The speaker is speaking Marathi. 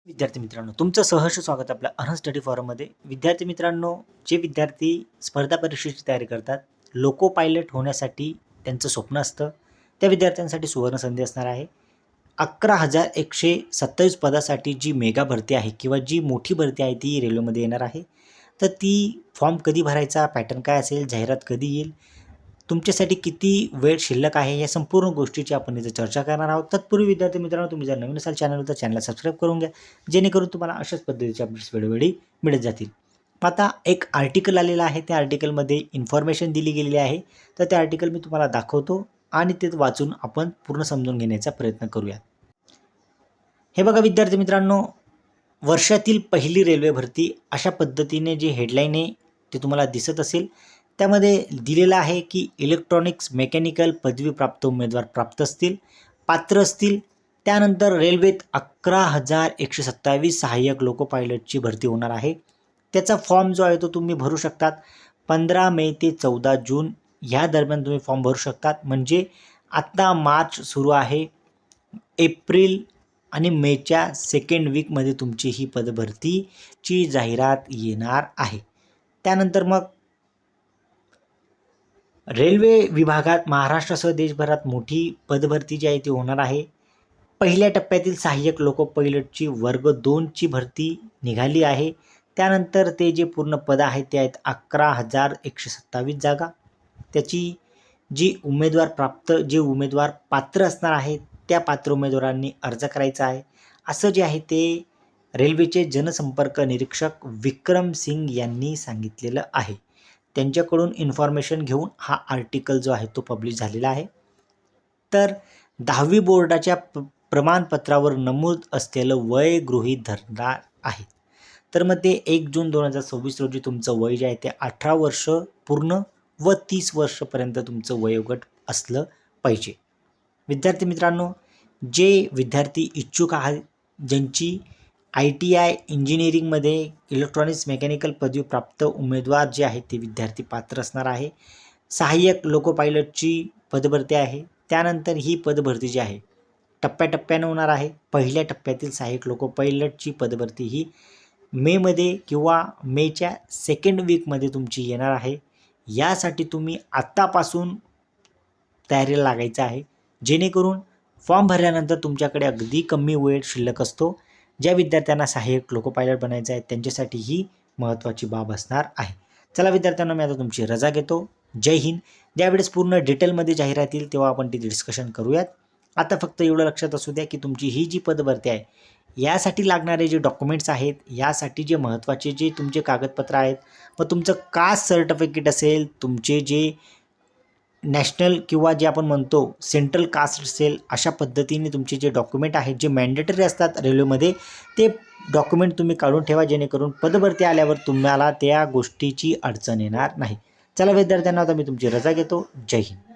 विद्यार्थी मित्रांनो, तुमचं सहर्ष स्वागत आपल्या अनहद स्टडी फॉरममध्ये. विद्यार्थी मित्रांनो, जे विद्यार्थी स्पर्धा परीक्षेची तयारी करतात, लोको पायलट होण्यासाठी त्यांचं स्वप्न असतं, त्या विद्यार्थ्यांसाठी सुवर्ण संधी असणार आहे. 11,127 पदासाठी जी मेगा भरती आहे किंवा जी मोठी भरती आहे ती रेल्वेमध्ये येणार आहे. तर ती फॉर्म कधी भरायचा, पॅटर्न काय असेल, जाहिरात कधी येईल, तुमच्यासाठी किती वेळ शिल्लक आहे, या संपूर्ण गोष्टीची आपण इथे चर्चा करणार आहोत. तत्पूर्वी विद्यार्थी मित्रांनो, तुम्ही जर नवीन असाल चॅनलवर तर चॅनलला सबस्क्राईब करून घ्या, जेणेकरून तुम्हाला अशाच पद्धतीचे अपडेट्स वेळोवेळी मिळत जातील. आता एक आर्टिकल आलेलं आहे, त्या आर्टिकलमध्ये इन्फॉर्मेशन दिली गेलेली आहे. तर ते आर्टिकल मी तुम्हाला दाखवतो आणि ते वाचून आपण पूर्ण समजून घेण्याचा प्रयत्न करूया. हे बघा विद्यार्थी मित्रांनो, वर्षातील पहिली रेल्वे भरती अशा पद्धतीने जे हेडलाईन आहे ते तुम्हाला दिसत असेल. त्यामध्ये दिलेलं आहे की इलेक्ट्रॉनिक्स मेकॅनिकल पदवीप्राप्त उमेदवार प्राप्त असतील, पात्र असतील. त्यानंतर रेल्वेत 11,127 सहाय्यक लोको पायलटची भरती होणार आहे. त्याचा फॉर्म जो आहे तो तुम्ही भरू शकतात 15 मे ते 14 जून ह्या दरम्यान तुम्ही फॉर्म भरू शकतात. म्हणजे आत्ता मार्च सुरू आहे, एप्रिल आणि मेच्या सेकंड वीकमध्ये तुमची ही पदभरतीची जाहिरात येणार आहे. त्यानंतर मग रेल्वे विभागात महाराष्ट्रासह देशभरात मोठी पदभरती जी आहे ती होणार आहे. पहिल्या टप्प्यातील सहाय्यक लोको पायलटची वर्ग 2ची भरती निघाली आहे. त्यानंतर ते जे पूर्ण पद आहेत ते आहेत 11,127 जागा. त्याची जे उमेदवार पात्र असणार आहेत त्या पात्र उमेदवारांनी अर्ज करायचा आहे, असं जे आहे ते रेल्वेचे जनसंपर्क निरीक्षक विक्रम सिंग यांनी सांगितलेलं आहे. त्यांच्याकडून इन्फॉर्मेशन घेऊन हा आर्टिकल जो आहे तो पब्लिश झालेला आहे. तर 10वी बोर्डाच्या प्रमाणपत्रावर नमूद असलेलं वय गृहीत धरणार आहे. तर मग ते 1 जून 2026 रोजी तुमचं वय जे आहे ते 18 वर्ष पूर्ण व 30 वर्षपर्यंत तुमचं वयोगट असलं पाहिजे. विद्यार्थी मित्रांनो, जे विद्यार्थी इच्छुक आहेत, ज्यांची ITI इंजिनिअरिंगमध्ये इलेक्ट्रॉनिक्स मेकॅनिकल पदवीप्राप्त उमेदवार जे आहेत ते विद्यार्थी पात्र असणार आहे. सहाय्यक लोको पायलटची पदभरती आहे. त्यानंतर ही पदभरती जी आहे टप्प्याटप्प्यानं होणार आहे. पहिल्या टप्प्यातील सहाय्यक लोको पायलटची पदभरती ही मेमध्ये किंवा मेच्या सेकंड वीकमध्ये तुमची येणार आहे. यासाठी तुम्ही आत्तापासून तयारीला लागायचं आहे, जेणेकरून फॉर्म भरल्यानंतर तुमच्याकडे अगदी कमी वेळ शिल्लक असतो. ज्या विद्यार्थ्यांना सहाय्यक लोको पायलट बनायचं आहे त्यांच्यासाठी ही महत्त्वाची बाब असणार आहे. चला विद्यार्थ्यांना, मी आता तुमची रजा घेतो. जय हिंद. ज्यावेळेस पूर्ण डिटेलमध्ये जाहिरात येईल तेव्हा आपण ती डिस्कशन करूयात. आता फक्त एवढं लक्षात असू द्या की तुमची ही जी पदभरती आहे यासाठी लागणारे जे डॉक्युमेंट्स आहेत, यासाठी जे महत्त्वाचे जे तुमचे कागदपत्र आहेत, मग तुमचं कास्ट सर्टिफिकेट असेल, तुमचे जे नॅशनल किंवा जे आपण म्हणतो सेंट्रल कास्ट असेल, अशा पद्धतीने तुमचे जे डॉक्युमेंट आहेत जे मॅन्डेटरी असतात रेल्वेमध्ये, ते डॉक्युमेंट तुम्ही काढून ठेवा, जेणेकरून पदभरती आल्यावर तुम्हाला त्या गोष्टीची अडचण येणार नाही. चला विद्यार्थ्यांना, आता मी तुमची रजा घेतो. जय हिंद.